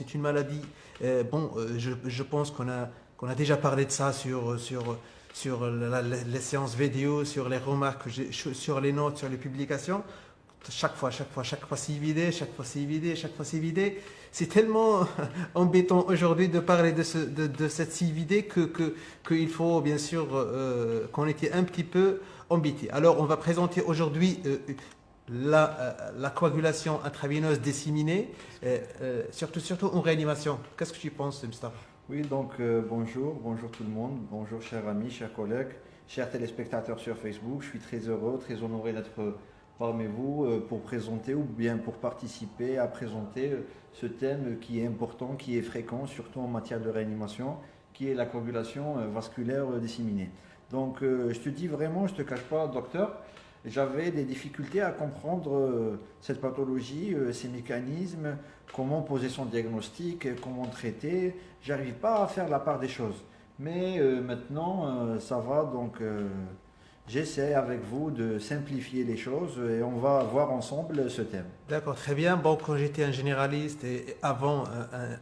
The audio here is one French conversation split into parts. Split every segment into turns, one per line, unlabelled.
c'est une maladie. Je pense qu'on a déjà parlé de ça sur les séances vidéo, sur les remarques, sur les notes, sur les publications. Chaque fois, c'est vidé, chaque fois, c'est vidé, chaque fois, c'est vidé. C'est tellement embêtant aujourd'hui de parler de cette CIVD qu'il faut bien sûr qu'on était un petit peu embêté. Alors, on va présenter aujourd'hui la coagulation intraveineuse disséminée, surtout en réanimation. Qu'est-ce que tu penses, Mustafa?
Oui, donc bonjour tout le monde, bonjour chers amis, chers collègues, chers téléspectateurs sur Facebook. Je suis très heureux, très honoré d'être parmi vous pour présenter ou bien pour participer à présenter ce thème qui est important, qui est fréquent, surtout en matière de réanimation, qui est la coagulation vasculaire disséminée. Donc je te dis vraiment, je ne te cache pas, docteur, j'avais des difficultés à comprendre cette pathologie, ces mécanismes, comment poser son diagnostic, comment traiter. J'arrive pas à faire la part des choses. Mais maintenant, ça va, donc j'essaie avec vous de simplifier les choses et on va voir ensemble ce thème.
D'accord, très bien. Bon, quand j'étais un généraliste et avant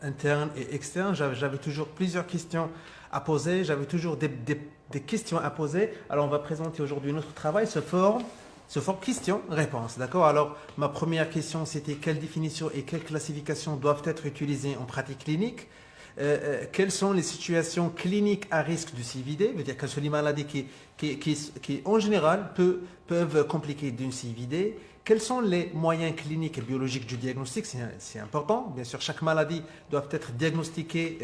interne et externe, j'avais toujours plusieurs questions à poser, j'avais toujours des questions à poser. Alors, on va présenter aujourd'hui notre travail sous forme questions-réponses. D'accord? Alors, ma première question, c'était quelle définition et quelle classification doivent être utilisées en pratique clinique? Quelles sont les situations cliniques à risque de CIVD? Veut dire quelles sont les maladies qui en général, peuvent compliquer d'une CIVD? Quels sont les moyens cliniques et biologiques du diagnostic? C'est important. Bien sûr, chaque maladie doit être diagnostiquée,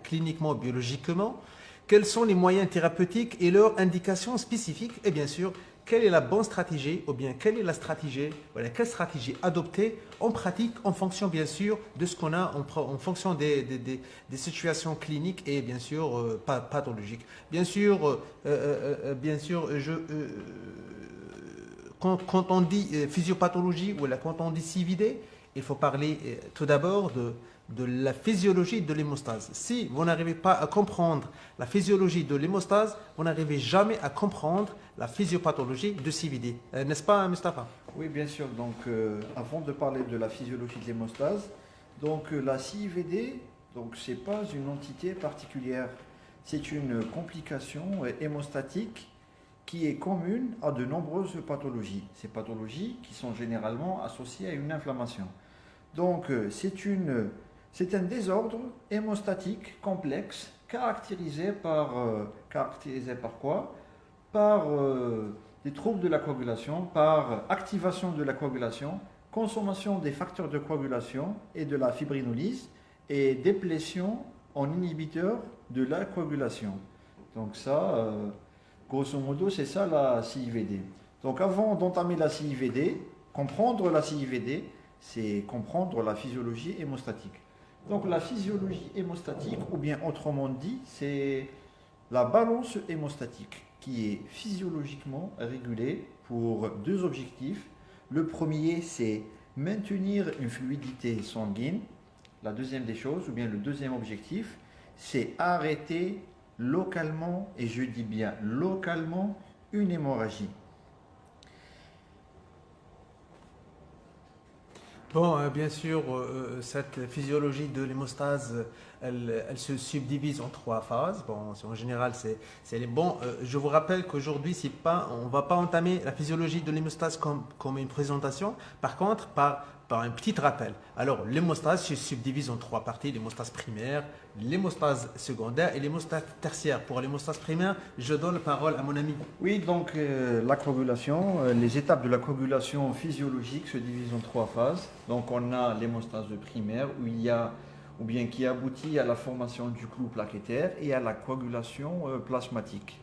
cliniquement, biologiquement. Quels sont les moyens thérapeutiques et leurs indications spécifiques? Et bien sûr, quelle est la bonne stratégie ou bien quelle est la stratégie, quelle stratégie adopter en pratique en fonction bien sûr de ce qu'on a, en fonction des situations cliniques et bien sûr pathologiques. Bien sûr, quand on dit physiopathologie ou quand on dit CIVD, il faut parler tout d'abord de la physiologie de l'hémostase. Si vous n'arrivez pas à comprendre la physiologie de l'hémostase, vous n'arrivez jamais à comprendre la physiopathologie de CIVD. N'est-ce pas, Mustafa?
Oui, bien sûr. Donc, avant de parler de la physiologie de l'hémostase, donc la CIVD, donc c'est pas une entité particulière. C'est une complication hémostatique qui est commune à de nombreuses pathologies. Ces pathologies qui sont généralement associées à une inflammation. Donc, c'est un désordre hémostatique complexe caractérisé par quoi? Par des troubles de la coagulation, par activation de la coagulation, consommation des facteurs de coagulation et de la fibrinolyse et déplétion en inhibiteur de la coagulation. Donc ça, grosso modo, c'est ça la CIVD. Donc avant d'entamer la CIVD, comprendre la CIVD, c'est comprendre la physiologie hémostatique. Donc la physiologie hémostatique, ou bien autrement dit, c'est la balance hémostatique qui est physiologiquement régulée pour deux objectifs. Le premier, c'est maintenir une fluidité sanguine. La deuxième des choses, ou bien le deuxième objectif, c'est arrêter localement, et je dis bien localement, une hémorragie.
Bon, bien sûr, cette physiologie de l'hémostase, elle se subdivise en trois phases. Bon, en général, c'est les bons. Je vous rappelle qu'aujourd'hui, on ne va pas entamer la physiologie de l'hémostase comme une présentation. Par contre, par un petit rappel. Alors, l'hémostase se subdivise en trois parties, l'hémostase primaire, l'hémostase secondaire et l'hémostase tertiaire. Pour l'hémostase primaire, je donne la parole à mon ami.
Oui, donc la coagulation, les étapes de la coagulation physiologique se divisent en trois phases. Donc, on a l'hémostase primaire qui aboutit à la formation du clou plaquettaire et à la coagulation plasmatique.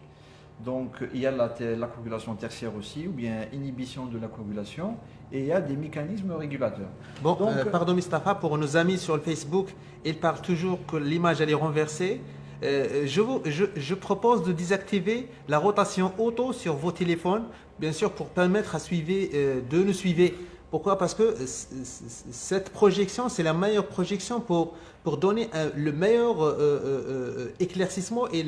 Donc, il y a la coagulation tertiaire aussi, ou bien inhibition de la coagulation, et il y a des mécanismes régulateurs.
Bon, donc, pardon Mustafa, pour nos amis sur le Facebook, ils parlent toujours que l'image elle est renversée. Je propose de désactiver la rotation auto sur vos téléphones, bien sûr pour permettre de nous suivre. Pourquoi? Parce que cette projection, c'est la meilleure projection pour donner le meilleur éclaircissement et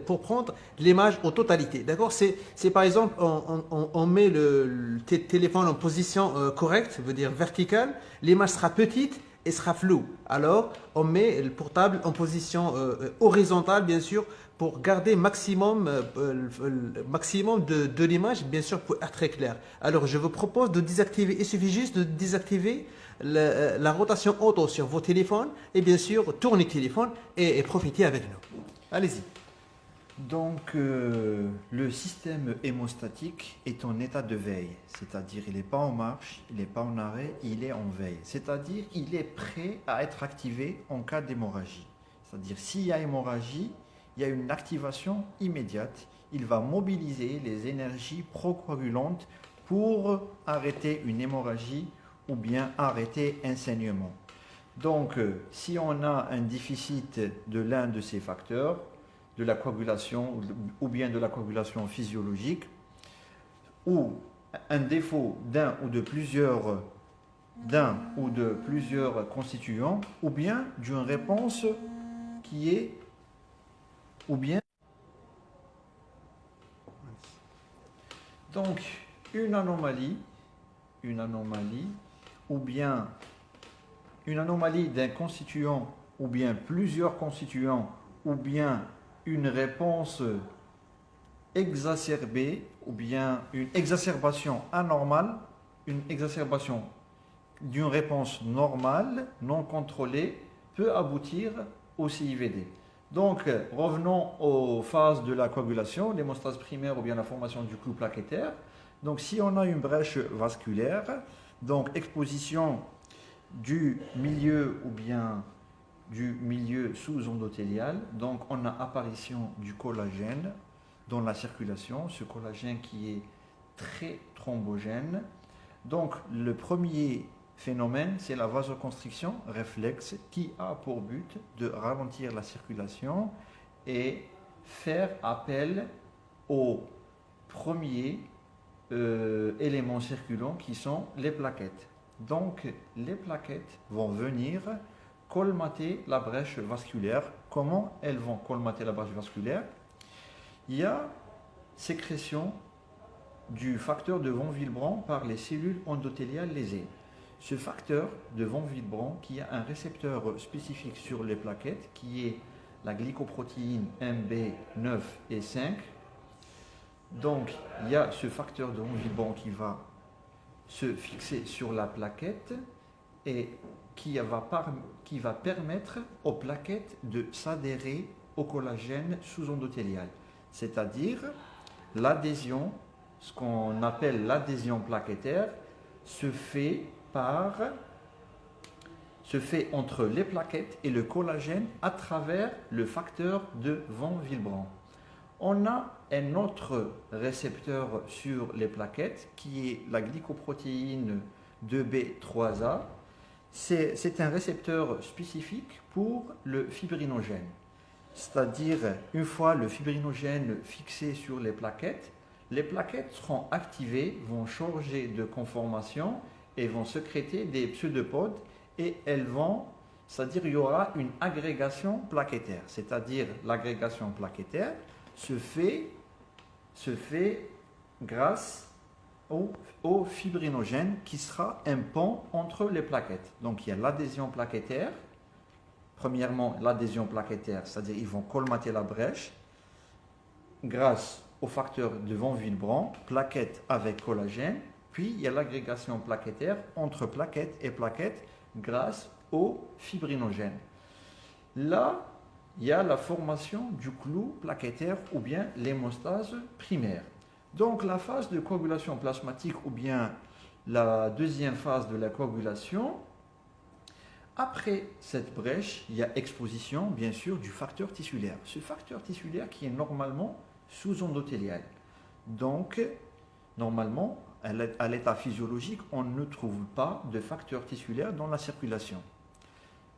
pour prendre l'image en totalité. D'accord? C'est par exemple, on met le téléphone en position correcte, veut dire verticale, l'image sera petite il sera flou. Alors, on met le portable en position horizontale, bien sûr, pour garder maximum de l'image, bien sûr, pour être très clair. Alors, je vous propose de désactiver, il suffit juste de désactiver la rotation auto sur vos téléphones et bien sûr, tournez le téléphone et profitez avec nous. Allez-y.
Donc, le système hémostatique est en état de veille, c'est-à-dire il n'est pas en marche, il n'est pas en arrêt, il est en veille. C'est-à-dire il est prêt à être activé en cas d'hémorragie. C'est-à-dire s'il y a hémorragie, il y a une activation immédiate. Il va mobiliser les énergies procoagulantes pour arrêter une hémorragie ou bien arrêter un saignement. Donc, si on a un déficit de l'un de ces facteurs, de la coagulation ou bien de la coagulation physiologique, ou un défaut d'un ou de plusieurs constituants, ou bien d'une réponse qui est, ou bien donc une anomalie, ou bien une anomalie d'un constituant, ou bien plusieurs constituants, ou bien une réponse exacerbée, ou bien une exacerbation anormale, une exacerbation d'une réponse normale, non contrôlée, peut aboutir au CIVD. Donc, revenons aux phases de la coagulation, l'hémostase primaire ou bien la formation du clou plaquettaire. Donc, si on a une brèche vasculaire, donc exposition du milieu ou bien du milieu sous-endothélial, donc on a apparition du collagène dans la circulation, ce collagène qui est très thrombogène. Donc, le premier phénomène, c'est la vasoconstriction réflexe qui a pour but de ralentir la circulation et faire appel aux premiers éléments circulants qui sont les plaquettes. Donc, les plaquettes vont venir colmater la brèche vasculaire. Comment elles vont colmater la brèche vasculaire? Il y a sécrétion du facteur de von Willebrand par les cellules endothéliales lésées. Ce facteur de von Willebrand qui a un récepteur spécifique sur les plaquettes qui est la glycoprotéine MB9 et 5. Donc il y a ce facteur de von Willebrand qui va se fixer sur la plaquette et qui va permettre aux plaquettes de s'adhérer au collagène sous-endothélial. C'est-à-dire l'adhésion, ce qu'on appelle l'adhésion plaquettaire, se fait entre les plaquettes et le collagène à travers le facteur de von Willebrand. On a un autre récepteur sur les plaquettes qui est la glycoprotéine 2B3A. C'est un récepteur spécifique pour le fibrinogène. C'est-à-dire, une fois le fibrinogène fixé sur les plaquettes seront activées, vont changer de conformation et vont sécréter des pseudopodes et c'est-à-dire il y aura une agrégation plaquettaire. C'est-à-dire l'agrégation plaquettaire se fait grâce au fibrinogène qui sera un pont entre les plaquettes. Donc il y a l'adhésion plaquettaire. Premièrement, l'adhésion plaquettaire, c'est-à-dire ils vont colmater la brèche grâce au facteur de von Willebrand, plaquette avec collagène. Puis il y a l'agrégation plaquettaire entre plaquette et plaquette grâce au fibrinogène. Là, il y a la formation du clou plaquettaire ou bien l'hémostase primaire. Donc la phase de coagulation plasmatique ou bien la deuxième phase de la coagulation, après cette brèche, il y a exposition bien sûr du facteur tissulaire. Ce facteur tissulaire qui est normalement sous-endothélial. Donc normalement, à l'état physiologique, on ne trouve pas de facteur tissulaire dans la circulation.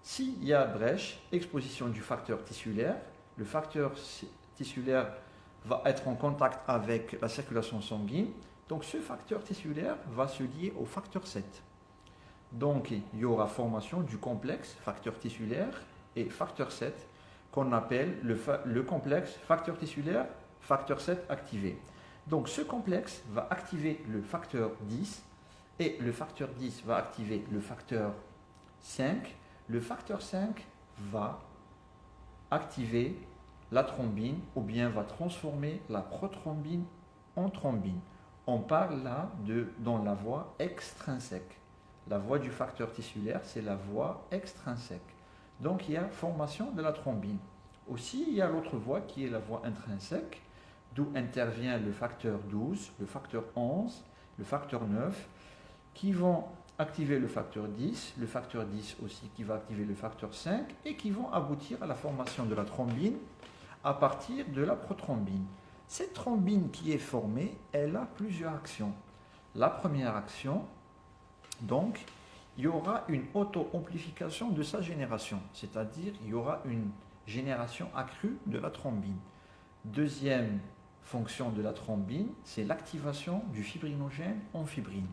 S'il y a brèche, exposition du facteur tissulaire, le facteur tissulaire va être en contact avec la circulation sanguine. Donc ce facteur tissulaire va se lier au facteur 7. Donc il y aura formation du complexe facteur tissulaire et facteur 7 qu'on appelle le complexe facteur tissulaire, facteur 7 activé. Donc ce complexe va activer le facteur 10 et le facteur 10 va activer le facteur 5 le facteur 5 va activer la thrombine ou bien va transformer la prothrombine en thrombine. On parle là dans la voie extrinsèque. La voie du facteur tissulaire, c'est la voie extrinsèque. Donc il y a formation de la thrombine. Aussi, il y a l'autre voie qui est la voie intrinsèque, d'où intervient le facteur 12, le facteur 11, le facteur 9, qui vont activer le facteur 10 aussi qui va activer le facteur 5 et qui vont aboutir à la formation de la thrombine à partir de la prothrombine. Cette thrombine qui est formée, elle a plusieurs actions. La première action, donc, il y aura une auto-amplification de sa génération, c'est-à-dire il y aura une génération accrue de la thrombine. Deuxième fonction de la thrombine, c'est l'activation du fibrinogène en fibrine.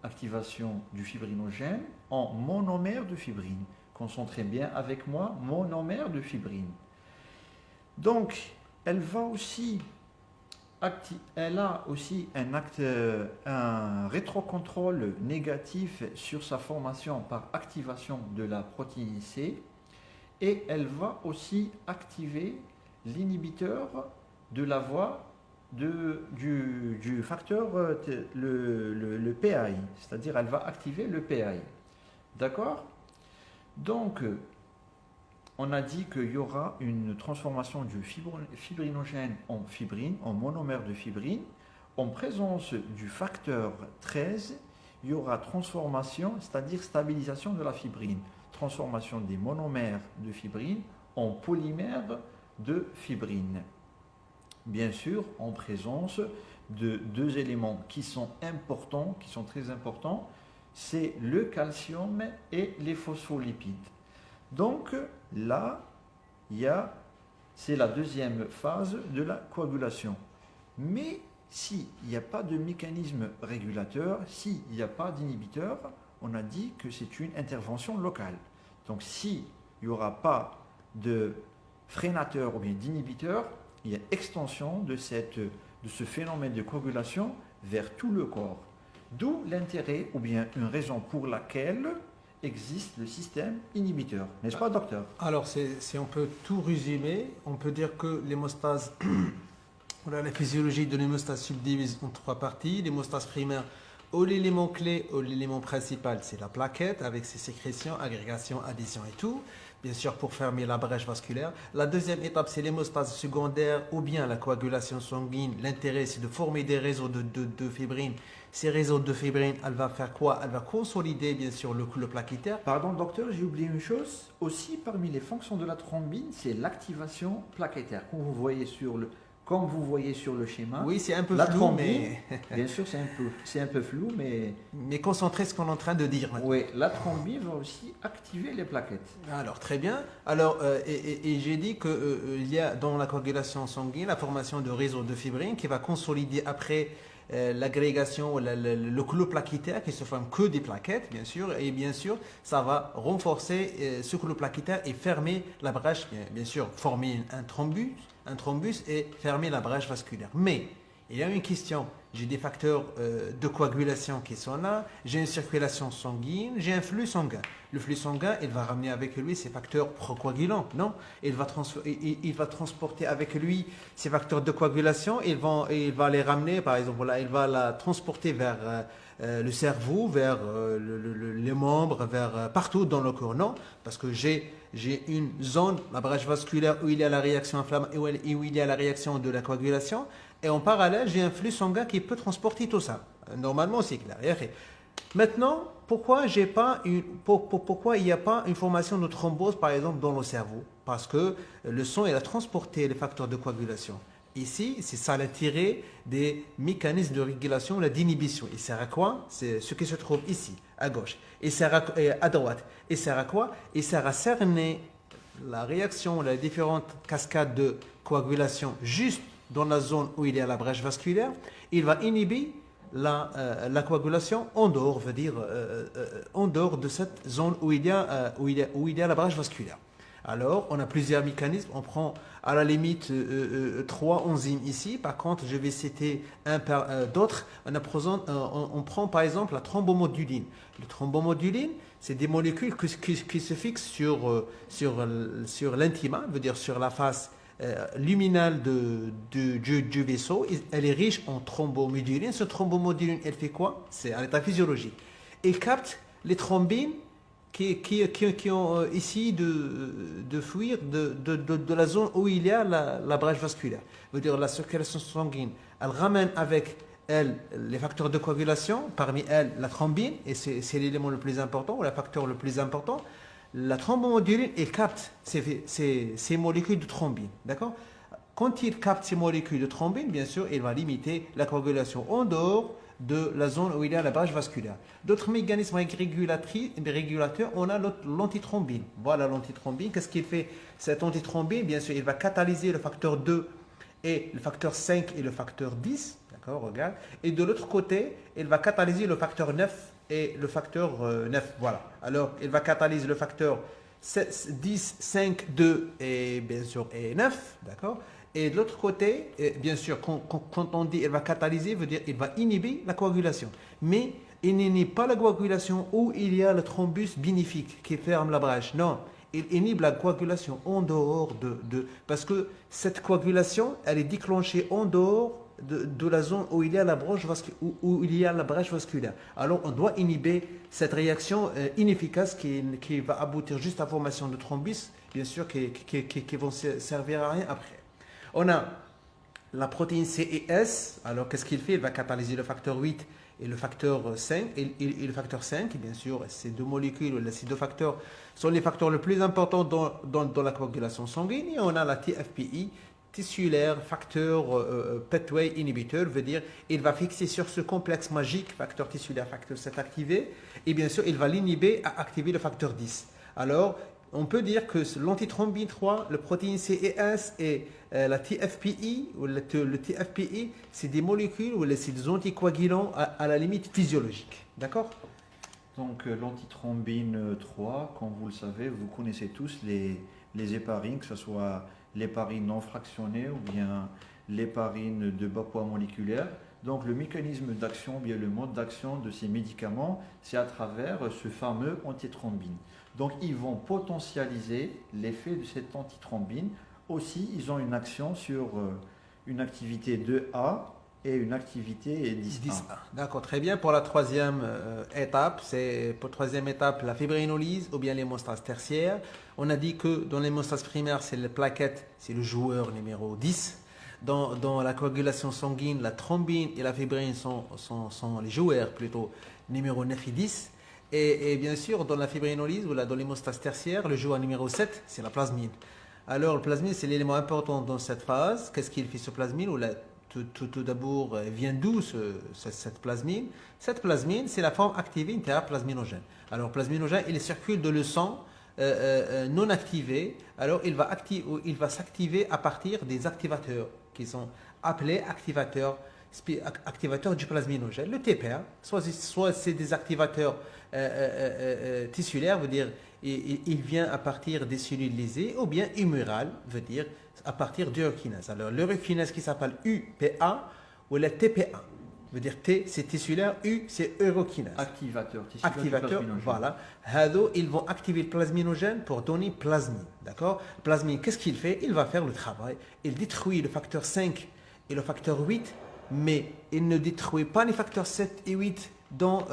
Activation du fibrinogène en monomère de fibrine. Concentrez bien avec moi, monomère de fibrine. Donc, elle a aussi un rétrocontrôle négatif sur sa formation par activation de la protéine C et elle va aussi activer l'inhibiteur de la voie du facteur, le PAI, c'est-à-dire elle va activer le PAI. D'accord? Donc, on a dit qu'il y aura une transformation du fibrinogène en fibrine, en monomère de fibrine. En présence du facteur 13, il y aura transformation, c'est-à-dire stabilisation de la fibrine. Transformation des monomères de fibrine en polymères de fibrine. Bien sûr, en présence de deux éléments qui sont importants, qui sont très importants, c'est le calcium et les phospholipides. Donc là, c'est la deuxième phase de la coagulation. Mais s'il n'y a pas de mécanisme régulateur, s'il n'y a pas d'inhibiteur, on a dit que c'est une intervention locale. Donc s'il n'y aura pas de freinateur ou bien d'inhibiteur, il y a extension de ce phénomène de coagulation vers tout le corps. D'où l'intérêt ou bien une raison pour laquelle existe le système inhibiteur. N'est-ce pas, docteur?
Alors, si on peut tout résumer, on peut dire que l'hémostase, la physiologie de l'hémostase subdivise en trois parties. L'hémostase primaire, ou l'élément clé, ou l'élément principal, c'est la plaquette avec ses sécrétions, agrégation, adhésion et tout. Bien sûr, pour fermer la brèche vasculaire. La deuxième étape, c'est l'hémostase secondaire ou bien la coagulation sanguine. L'intérêt, c'est de former des réseaux de fibrine. Ces réseaux de fibrine, elle va faire quoi? Elle va consolider, bien sûr, le plaquettaire.
Pardon, docteur, j'ai oublié une chose. Aussi, parmi les fonctions de la thrombine, c'est l'activation plaquettaire. Comme vous voyez sur le schéma.
Oui, c'est un peu
la
flou,
thrombine,
mais...
bien sûr, c'est un peu flou, mais...
Mais concentrez ce qu'on est en train de dire maintenant.
Oui, la thrombine va aussi activer les plaquettes.
Alors, très bien. Alors, et j'ai dit qu'il y a dans la coagulation sanguine la formation de réseaux de fibrine qui va consolider après l'agrégation, le clou plaquettaire qui se forme que des plaquettes, bien sûr. Et bien sûr, ça va renforcer ce clou plaquettaire et fermer la brèche, bien sûr, former un thrombus et fermer la brèche vasculaire. Mais il y a une question. J'ai des facteurs de coagulation qui sont là, j'ai une circulation sanguine, j'ai un flux sanguin. Le flux sanguin, il va ramener avec lui ces facteurs procoagulants, non? Il va transporter avec lui ces facteurs de coagulation, il va les ramener, par exemple, là, il va la transporter vers le cerveau, vers les membres, vers partout dans le corps, non? Parce que j'ai une zone, la brèche vasculaire, où il y a la réaction inflammatoire, où il y a la réaction de la coagulation, et en parallèle, j'ai un flux sanguin qui peut transporter tout ça. Normalement, c'est clair. Maintenant, pourquoi il n'y a pas une formation de thrombose, par exemple, dans le cerveau? Parce que le sang, il a transporté les facteurs de coagulation. Ici, c'est ça l'intérêt des mécanismes de régulation, d'inhibition. Il sert à quoi? C'est ce qui se trouve ici, à gauche. Il sert à droite. Il sert à quoi? Il sert à cerner la réaction, les différentes cascades de coagulation juste dans la zone où il y a la brèche vasculaire. Il va inhiber la coagulation en dehors, en dehors de cette zone où il y a la brèche vasculaire. Alors, on a plusieurs mécanismes. On prend à la limite 3 enzymes ici. Par contre, je vais citer un par d'autres. On prend par exemple la thrombomoduline. Le thrombomoduline, c'est des molécules qui se fixent sur l'intima, veut dire sur la face luminale du vaisseau. Elle est riche en thrombomoduline. Ce thrombomoduline, elle fait quoi? C'est à l'état physiologique. Elle capte les thrombines qui ont ici de fuir de la zone où il y a la brèche vasculaire. Veut dire la circulation sanguine. Elle ramène avec elle les facteurs de coagulation, parmi elles la thrombine, et c'est l'élément le plus important, ou le facteur le plus important. La thrombomoduline, elle capte ces molécules de thrombine. D'accord? Quand il capte ces molécules de thrombine, bien sûr, il va limiter la coagulation en dehors de la zone où il y a la brèche vasculaire. D'autres mécanismes régulateurs, on a l'antithrombine. Voilà l'antithrombine. Qu'est-ce qu'il fait? Cette antithrombine, bien sûr, il va catalyser le facteur 2 et le facteur 5 et le facteur 10. D'accord, regarde. Et de l'autre côté, il va catalyser le facteur 9 et le facteur 9. Voilà. Alors, il va catalyser le facteur 10, 5, 2 et bien sûr et 9. D'accord? Et de l'autre côté, bien sûr, quand on dit il va catalyser, veut dire il va inhiber la coagulation. Mais il n'inhibe pas la coagulation où il y a le thrombus bénéfique qui ferme la brèche. Non, il inhibe la coagulation en dehors parce que cette coagulation, elle est déclenchée en dehors de la zone où il y a la brèche vasculaire. Alors on doit inhiber cette réaction inefficace qui va aboutir juste à la formation de thrombus, bien sûr, qui vont servir à rien après. On a la protéine C et S. Alors, qu'est-ce qu'il fait? Il va catalyser le facteur 8 et le facteur 5. Et le facteur 5, bien sûr, ces deux molécules, ces deux facteurs sont les facteurs les plus importants dans la coagulation sanguine. Et on a la TFPI, tissulaire facteur pathway inhibitor, veut dire il va fixer sur ce complexe magique, facteur tissulaire, facteur 7 activé. Et bien sûr, il va l'inhiber à activer le facteur 10. Alors, on peut dire que l'antithrombine 3, le protéine C et S et la TFPI, ou le TFPI, c'est des molécules ou c'est des anticoagulants à la limite physiologique. D'accord?
Donc l'antithrombine 3, comme vous le savez, vous connaissez tous les héparines, que ce soit l'héparine non fractionnée ou bien l'héparine de bas poids moléculaire. Donc le mécanisme d'action, bien le mode d'action de ces médicaments, c'est à travers ce fameux antithrombine. Donc ils vont potentialiser l'effet de cette antithrombine. Aussi, ils ont une action sur une activité 2A et une activité 10A.
D'accord, très bien. Pour la troisième étape, la fibrinolyse ou bien l'hémostase tertiaire. On a dit que dans l'hémostase primaire, c'est la plaquette, c'est le joueur numéro 10. Dans la coagulation sanguine, la thrombine et la fibrine sont les joueurs plutôt numéro 9 et 10. Et bien sûr, dans la fibrinolyse ou dans l'hémostase tertiaire, le joueur numéro 7, c'est la plasmine. Alors, le plasmine, c'est l'élément important dans cette phase. Qu'est-ce qu'il fait ce plasmine? Tout d'abord, vient d'où cette plasmine? Cette plasmine, c'est la forme activée interplasminogène. Alors, plasminogène, il circule dans le sang non activé. Alors, il va s'activer à partir des activateurs qui sont appelés activateurs du plasminogène. Le TPA, soit c'est des activateurs tissulaires, veut dire il vient à partir des cellules lésées, ou bien humoral, veut dire à partir d'urokinase. Alors l'urokinase qui s'appelle UPA ou la TPA, veut dire T c'est tissulaire, U c'est urokinase.
Activateur tissulaire.
Activateur, voilà. Ils vont activer le plasminogène pour donner plasmine. D'accord? Plasmine, qu'est-ce qu'il fait? Il va faire le travail. Il détruit le facteur 5 et le facteur 8, mais il ne détruit pas les facteurs 7 et 8 dans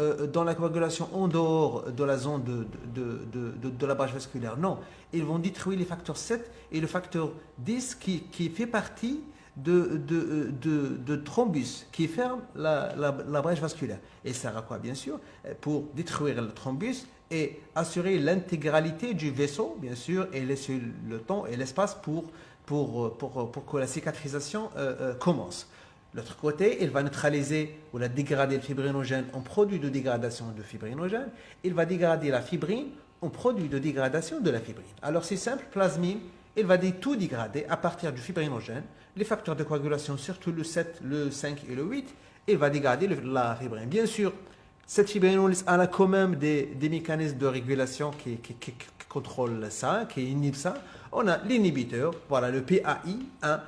la coagulation en dehors de la zone de la brèche vasculaire. Non, ils vont détruire les facteurs 7 et le facteur 10 qui fait partie de thrombus qui ferme la brèche vasculaire. Et ça sert à quoi? Bien sûr, pour détruire le thrombus et assurer l'intégralité du vaisseau, bien sûr, et laisser le temps et l'espace pour que la cicatrisation commence. De l'autre côté, il va neutraliser ou la dégrader le fibrinogène en produit de dégradation de fibrinogène. Il va dégrader la fibrine en produit de dégradation de la fibrine. Alors c'est simple, plasmine, il va tout dégrader à partir du fibrinogène, les facteurs de coagulation, surtout le 7, le 5 et le 8, il va dégrader la fibrine. Bien sûr, cette fibrinolyse a quand même des mécanismes de régulation contrôle ça, qui inhibe ça. On a l'inhibiteur, voilà, le PAI1,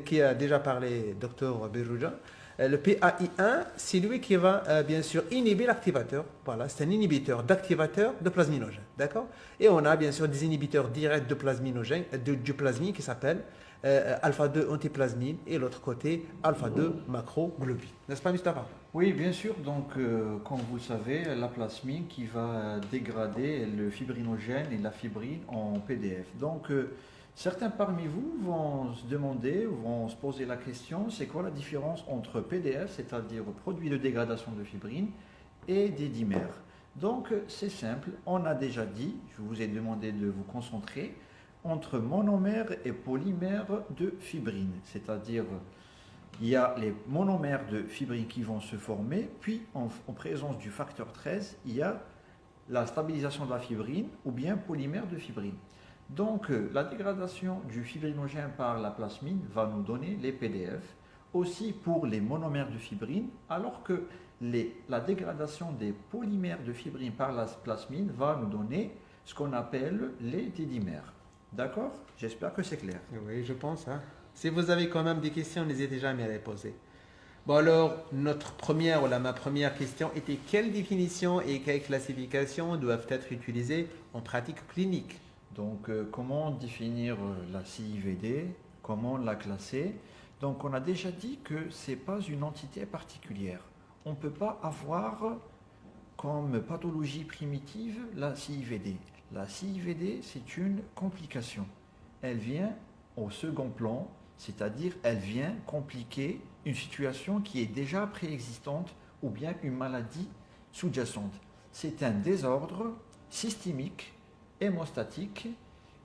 qui a déjà parlé Dr Berouja. Le PAI1, c'est lui qui va bien sûr inhiber l'activateur. Voilà, c'est un inhibiteur d'activateur de plasminogène. D'accord? Et on a bien sûr des inhibiteurs directs de plasminogène, du plasmine qui s'appelle alpha-2 antiplasmine et l'autre côté alpha-2 macroglobine. N'est-ce pas, Mustapha?
Oui, bien sûr. Donc, comme vous le savez, la plasmine qui va dégrader le fibrinogène et la fibrine en PDF. Donc, certains parmi vous vont se demander, vont se poser la question, c'est quoi la différence entre PDF, c'est-à-dire produit de dégradation de fibrine, et des dimères? Donc, c'est simple. On a déjà dit, je vous ai demandé de vous concentrer, entre monomère et polymère de fibrine, c'est-à-dire il y a les monomères de fibrine qui vont se former, puis en présence du facteur 13, il y a la stabilisation de la fibrine ou bien polymère de fibrine. Donc la dégradation du fibrinogène par la plasmine va nous donner les PDF, aussi pour les monomères de fibrine, alors que la dégradation des polymères de fibrine par la plasmine va nous donner ce qu'on appelle les dédimères. D'accord? J'espère que c'est clair.
Oui, je pense. Hein. Si vous avez quand même des questions, n'hésitez jamais à les poser. Bon alors, ma première question était quelle définition et quelle classification doivent être utilisées en pratique clinique?
Donc, comment définir la CIVD? Comment la classer? Donc, on a déjà dit que ce n'est pas une entité particulière. On ne peut pas avoir comme pathologie primitive la CIVD. La CIVD, c'est une complication. Elle vient au second plan, c'est-à-dire elle vient compliquer une situation qui est déjà préexistante ou bien une maladie sous-jacente. C'est un désordre systémique, hémostatique,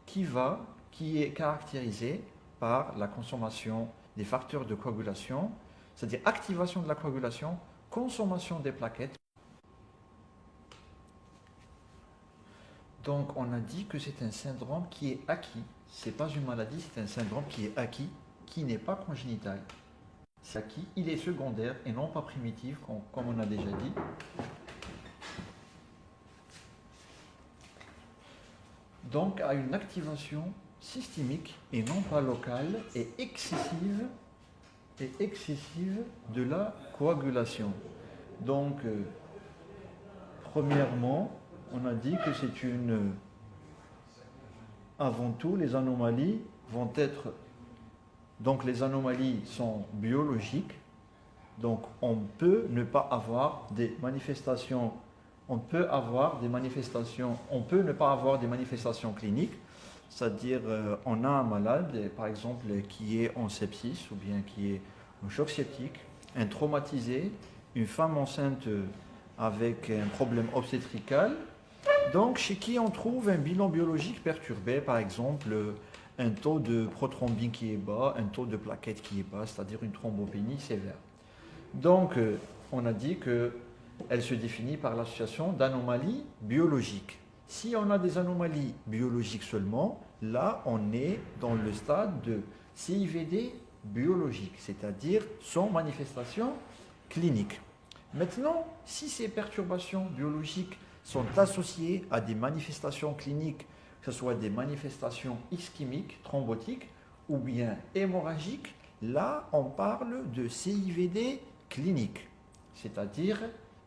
qui est caractérisé par la consommation des facteurs de coagulation, c'est-à-dire activation de la coagulation, consommation des plaquettes. Donc, on a dit que c'est un syndrome qui est acquis. Ce n'est pas une maladie, c'est un syndrome qui est acquis, qui n'est pas congénital. C'est acquis, il est secondaire et non pas primitif, comme on a déjà dit. Donc, à une activation systémique et non pas locale et excessive de la coagulation. Donc, premièrement, on a dit que c'est avant tout, les anomalies vont être, donc les anomalies sont biologiques, donc on peut ne pas avoir des manifestations, on peut ne pas avoir des manifestations cliniques, c'est-à-dire on a un malade, par exemple, qui est en sepsis ou bien qui est en choc septique, un traumatisé, une femme enceinte avec un problème obstétrical, donc chez qui on trouve un bilan biologique perturbé, par exemple un taux de prothrombine qui est bas, un taux de plaquettes qui est bas, c'est-à-dire une thrombopénie sévère. Donc on a dit qu'elle se définit par l'association d'anomalies biologiques. Si on a des anomalies biologiques seulement, là on est dans le stade de CIVD biologique, c'est-à-dire sans manifestation clinique. Maintenant, si ces perturbations biologiques sont associées à des manifestations cliniques, que ce soit des manifestations ischémiques, thrombotiques ou bien hémorragiques, là on parle de CIVD clinique, c'est-à-dire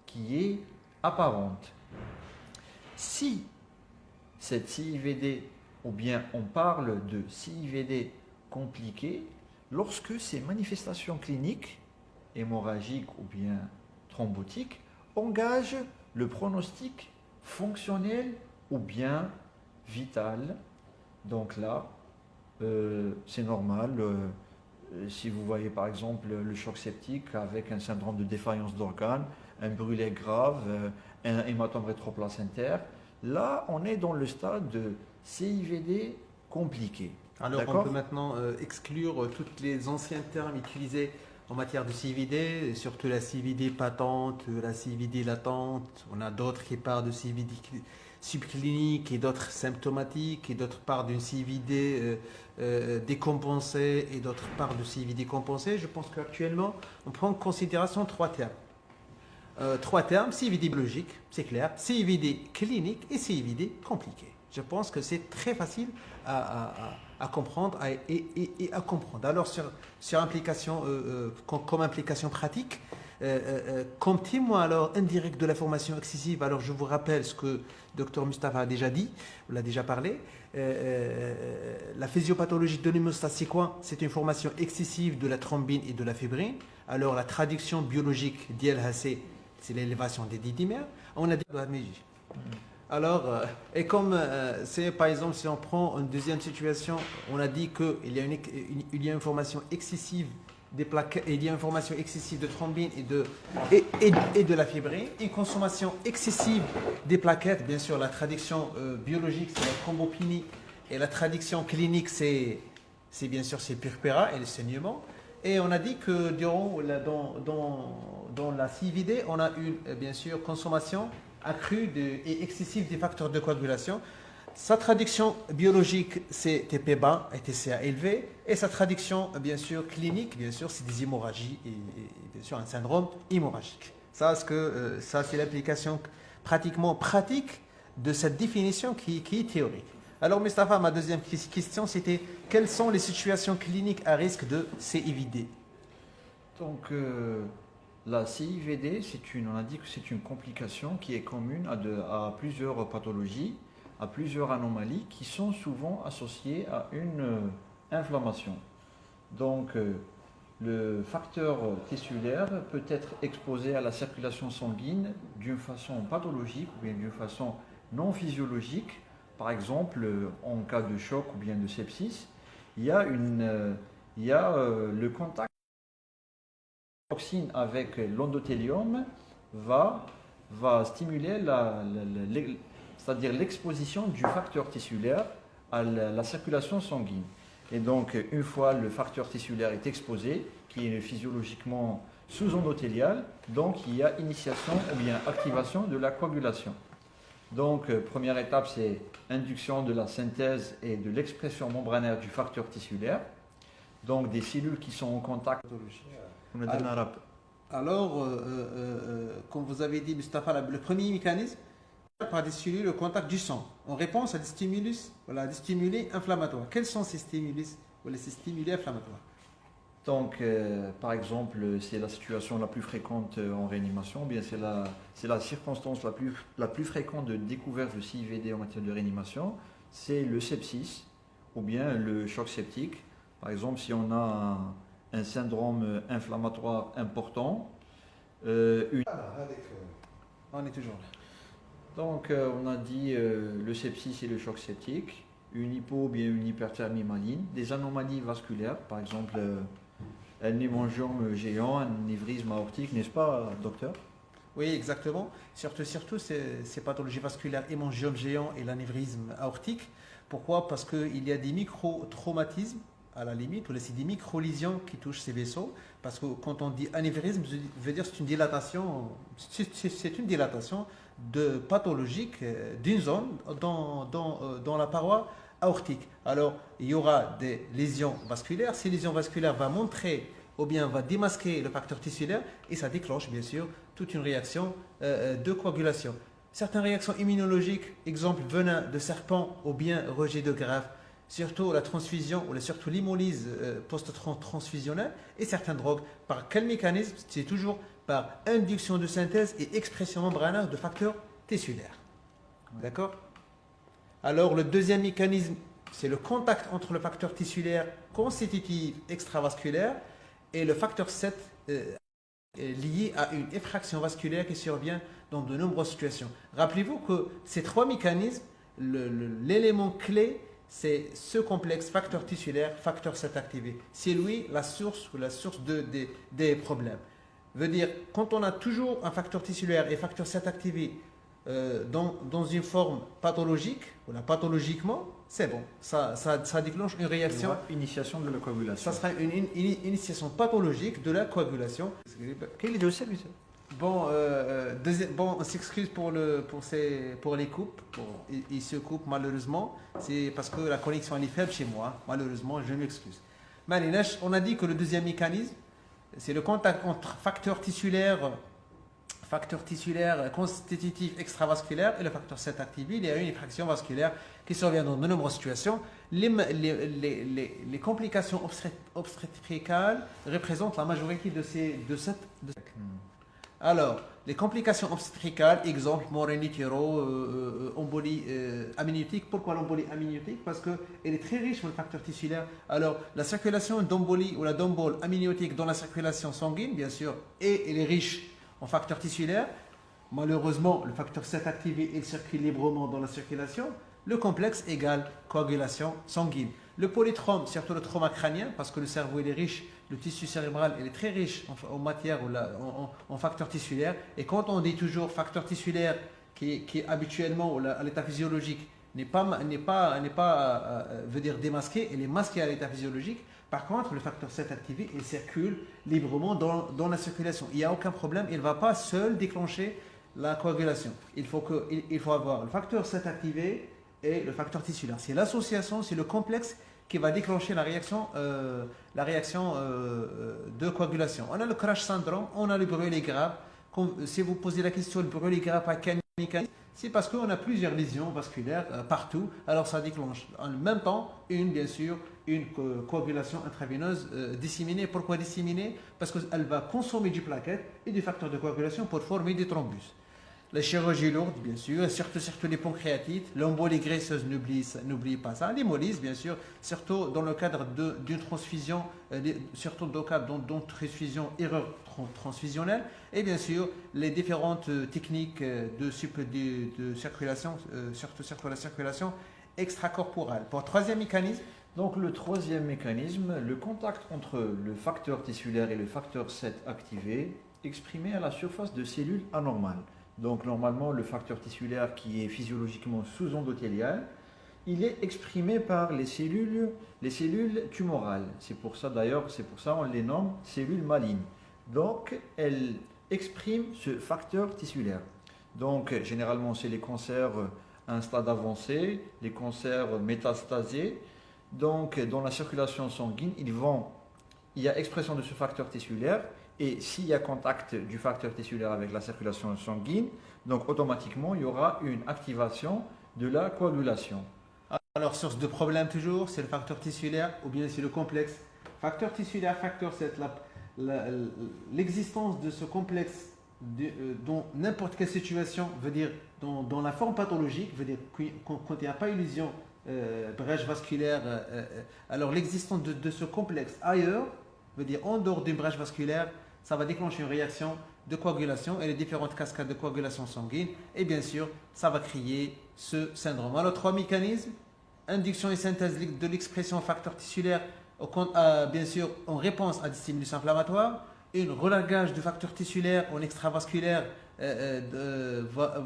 qui est apparente. Si cette CIVD, ou bien on parle de CIVD compliquée, lorsque ces manifestations cliniques, hémorragiques ou bien thrombotiques, engagent le pronostic fonctionnel ou bien vital. Donc là, c'est normal. Si vous voyez par exemple le choc septique avec un syndrome de défaillance d'organes, un brûlé grave, un hématome rétroplacentaire, là on est dans le stade de CIVD compliqué.
Alors on peut maintenant exclure tous les anciens termes utilisés en matière de CIVD, surtout la CIVD patente, la CIVD latente. On a d'autres qui parlent de CIVD subclinique et d'autres symptomatiques, et d'autres parlent d'une CIVD décompensée et d'autres parlent de CIVD compensée. Je pense qu'actuellement, on prend en considération trois termes. CIVD biologique, c'est clair, CIVD clinique et CIVD compliqué. Je pense que c'est très facile à comprendre et à comprendre. Alors, sur implication, comme implication pratique, comme témoin alors indirect de la formation excessive, alors je vous rappelle ce que Dr Mustapha a déjà dit, on l'a déjà parlé. La physiopathologie de l'hémostase, c'est quoi? C'est une formation excessive de la thrombine et de la fibrine. Alors, la traduction biologique d'ILHC, c'est l'élévation des didymères. On a dit de la mégie. Alors, et comme c'est par exemple, si on prend une deuxième situation, on a dit qu'il y a il y a une formation excessive des plaquettes, il y a une formation excessive de thrombine et de la fibrine, une consommation excessive des plaquettes, bien sûr, la traduction biologique, c'est la thrombopénie, et la traduction clinique, c'est bien sûr, c'est purpura et le saignement. Et on a dit que dans la CIVD, on a une, bien sûr, consommation accrue et excessive des facteurs de coagulation. Sa traduction biologique, c'est TP bas et TCA élevé. Et sa traduction, bien sûr, clinique, bien sûr, c'est des hémorragies et bien sûr un syndrome hémorragique. Ça, c'est l'application pratiquement pratique de cette définition qui est théorique. Alors, Mustapha, ma deuxième question, c'était quelles sont les situations cliniques à risque de CIVD?
Donc, la CIVD, on a dit que c'est une complication qui est commune à plusieurs pathologies, à plusieurs anomalies qui sont souvent associées à une inflammation. Donc, le facteur tissulaire peut être exposé à la circulation sanguine d'une façon pathologique ou bien d'une façon non physiologique. Par exemple, en cas de choc ou bien de sepsis, il y a le contact de la toxine avec l'endothélium va stimuler c'est-à-dire l'exposition du facteur tissulaire à la circulation sanguine. Et donc, une fois le facteur tissulaire est exposé, qui est physiologiquement sous-endothélial, donc il y a initiation ou bien activation de la coagulation. Donc, première étape, c'est induction de la synthèse et de l'expression membranaire du facteur tissulaire. Donc, des cellules qui sont en contact.
Alors, comme vous avez dit, Mustapha, le premier mécanisme, par des cellules au contact du sang, en réponse à des stimulus, voilà, des stimuli inflammatoires. Quels sont ces stimulus, voilà, ces stimuli inflammatoires?
Donc, par exemple, c'est la situation la plus fréquente en réanimation, ou bien c'est la circonstance la plus fréquente de découverte de CIVD en matière de réanimation, c'est le sepsis ou bien le choc septique. Par exemple, si on a un syndrome inflammatoire important,
On est toujours là.
Donc, on a dit le sepsis et le choc septique, une hypo ou bien une hyperthermie maligne, des anomalies vasculaires, par exemple un hémangiome géant, un anévrisme aortique, n'est-ce pas, docteur?
Oui, exactement. Surtout ces pathologies vasculaires, hémangiome géant et l'anévrisme aortique. Pourquoi? Parce qu'il y a des micro-traumatismes à la limite, ou c'est des micro-lésions qui touchent ces vaisseaux. Parce que quand on dit anévrisme, veut dire c'est une dilatation, pathologique d'une zone dans la paroi aortique. Alors, il y aura des lésions vasculaires. Ces lésions vasculaires vont montrer ou bien va démasquer le facteur tissulaire et ça déclenche bien sûr toute une réaction de coagulation. Certaines réactions immunologiques, exemple venin de serpent ou bien rejet de greffe, surtout la transfusion ou surtout l'hémolyse post-transfusionnelle et certaines drogues. Par quel mécanisme? C'est toujours par induction de synthèse et expression membranaire de facteurs tissulaires. D'accord? Alors le deuxième mécanisme, c'est le contact entre le facteur tissulaire constitutif extravasculaire et le facteur 7 lié à une effraction vasculaire qui survient dans de nombreuses situations. Rappelez-vous que ces trois mécanismes, l'élément clé, c'est ce complexe facteur tissulaire, facteur 7 activé. C'est lui la source des problèmes. Veut dire, quand on a toujours un facteur tissulaire et facteur 7 activé dans une forme pathologique, ou pathologiquement, c'est bon. Ça déclenche une réaction.
Initiation de la coagulation.
Ça sera une initiation pathologique de la coagulation.
Quel est le dossier, monsieur?
Bon, on s'excuse pour les coupes. Ils se coupent malheureusement. C'est parce que la connexion est faible chez moi. Malheureusement, je m'excuse. On a dit que le deuxième mécanisme, c'est le contact entre facteur tissulaire facteur tissulaire constitutif extravasculaire et le facteur 7 activé. Il y a une effraction vasculaire qui survient dans de nombreuses situations. Les complications obstétricales représentent la majorité de cette. Alors, les complications obstétricales, exemple, mort in utero, embolie amniotique. Pourquoi l'embolie amniotique? Parce qu'elle est très riche en facteur tissulaire. Alors, la circulation d'embolie ou la d'embole amniotique dans la circulation sanguine, bien sûr, et elle est riche en facteur tissulaire. Malheureusement, le facteur 7 activé, il circule librement dans la circulation. Le complexe égale coagulation sanguine. Le polytraume, surtout le trauma crânien, parce que le cerveau il est riche, le tissu cérébral il est très riche en matière ou en facteurs tissulaires. Et quand on dit toujours facteur tissulaire qui habituellement à l'état physiologique n'est pas veut dire démasqué, il est masqué à l'état physiologique. Par contre, le facteur 7 activé, il circule librement dans la circulation. Il n'y a aucun problème, il ne va pas seul déclencher la coagulation. Il faut avoir le facteur 7 activé et le facteur tissulaire. C'est l'association, c'est le complexe qui va déclencher la réaction de coagulation. On a le crash syndrome, on a le brûlé grave. Si vous posez la question, le brûlé grave à quel mécanisme, c'est parce qu'on a plusieurs lésions vasculaires partout, alors ça déclenche en même temps bien sûr, une coagulation intraveineuse disséminée. Pourquoi disséminée? Parce qu'elle va consommer du plaquette et du facteur de coagulation pour former des thrombus. La chirurgie lourde, bien sûr, et surtout les pancréatites, l'embolie graisseuse, n'oubliez pas ça, l'hémolyse, bien sûr, surtout dans le cadre d'une transfusion, surtout dans le cadre d'une transfusion, erreur transfusionnelle, et bien sûr, les différentes techniques de circulation, surtout la circulation extracorporelle. Pour troisième mécanisme,
Donc le troisième mécanisme, le contact entre le facteur tissulaire et le facteur 7 activé, exprimé à la surface de cellules anormales. Donc normalement, le facteur tissulaire qui est physiologiquement sous-endothélial, il est exprimé par les cellules tumorales. C'est pour ça on les nomme cellules malignes. Donc elles expriment ce facteur tissulaire. Donc généralement, c'est les cancers à un stade avancé, les cancers métastasés. Donc dans la circulation sanguine, il y a expression de ce facteur tissulaire. Et s'il y a contact du facteur tissulaire avec la circulation sanguine, donc automatiquement, il y aura une activation de la coagulation.
Alors, source de problème toujours, c'est le facteur tissulaire ou bien c'est le complexe. Facteur tissulaire, facteur 7, l'existence de ce complexe dans n'importe quelle situation, veut dire dans la forme pathologique, veut dire quand il n'y a pas une lésion, brèche vasculaire, alors l'existence de ce complexe ailleurs, veut dire en dehors d'une brèche vasculaire, ça va déclencher une réaction de coagulation et les différentes cascades de coagulation sanguine. Et bien sûr, ça va créer ce syndrome. Alors, trois mécanismes. Induction et synthèse de l'expression facteur tissulaire, bien sûr, en réponse à des stimulus inflammatoires. Un relâchage du facteur tissulaire en extravasculaire,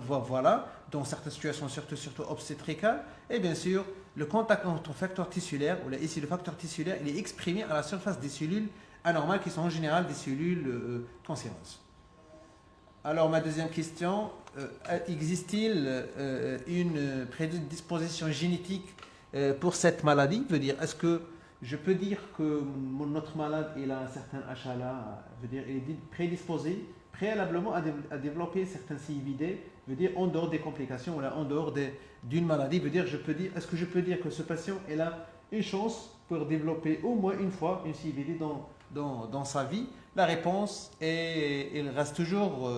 voilà, dans certaines situations, surtout obstétricales. Et bien sûr, le contact entre le facteur tissulaire, ou ici le facteur tissulaire, il est exprimé à la surface des cellules anormales qui sont en général des cellules cancéreuses. Alors, ma deuxième question, existe-t-il une prédisposition génétique pour cette maladie? Veut dire, est-ce que je peux dire que notre malade il a un certain HLA, veut dire, il est prédisposé préalablement à développer certains CIVD, veut dire en dehors des complications, ou en dehors d'une maladie, veut dire, est-ce que je peux dire que ce patient il a une chance pour développer au moins une fois une CIVD dans sa vie? La réponse il reste toujours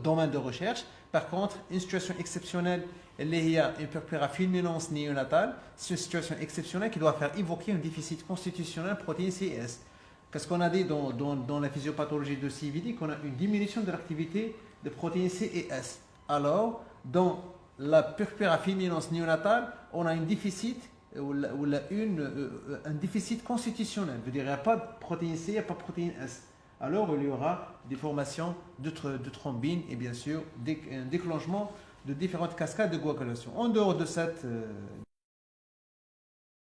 domaine de recherche. Par contre, une situation exceptionnelle, il y a une purpura fulminance néonatale, c'est une situation exceptionnelle qui doit faire évoquer un déficit constitutionnel protéine CES. Qu'est-ce qu'on a dit dans la physiopathologie de CIVD? Qu'on a une diminution de l'activité de protéine CES. Alors, dans la purpura fulminance néonatale, on a un déficit un déficit constitutionnel. Je veux dire, il n'y a pas de protéine C, il n'y a pas de protéine S. Alors, il y aura des formations de thrombines et bien sûr un déclenchement de différentes cascades de coagulation. En dehors de cette,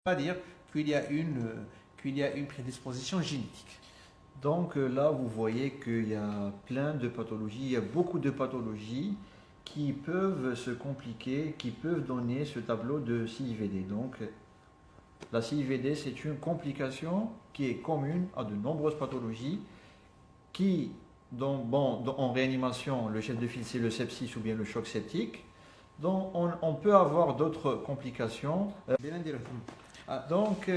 pas dire qu'il y a une prédisposition génétique.
Donc là, vous voyez qu'il y a plein de pathologies, il y a beaucoup de pathologies qui peuvent se compliquer, qui peuvent donner ce tableau de CIVD. Donc, la CIVD, c'est une complication qui est commune à de nombreuses pathologies qui Donc, bon, en réanimation, le chef de file, c'est le sepsis ou bien le choc septique. Donc, on peut avoir d'autres complications. Donc,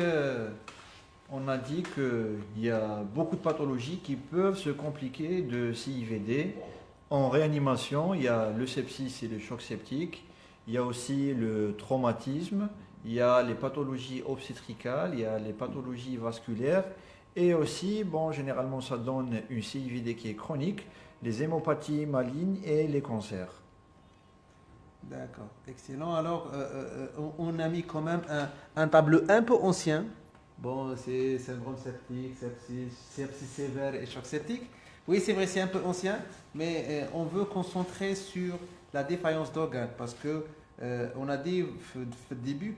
on a dit qu'il y a beaucoup de pathologies qui peuvent se compliquer de CIVD. En réanimation, il y a le sepsis et le choc septique. Il y a aussi le traumatisme. Il y a les pathologies obstétricales. Il y a les pathologies vasculaires. Et aussi, bon, généralement, ça donne une CIVD qui est chronique, les hémopathies malignes et les cancers.
D'accord, excellent. Alors, on a mis quand même un tableau un peu ancien. Bon, c'est syndrome septique, sepsis sévère et choc septique. Oui, c'est vrai, c'est un peu ancien, mais on veut concentrer sur la défaillance d'organes parce que on a dit au début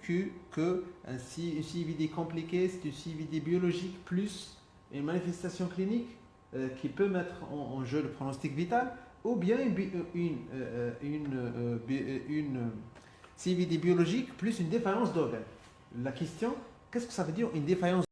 que une CIVD compliquée, c'est une CIVD biologique plus une manifestation clinique qui peut mettre en jeu le pronostic vital ou bien une CIVD biologique plus une défaillance d'organes. La question, qu'est-ce que ça veut dire une défaillance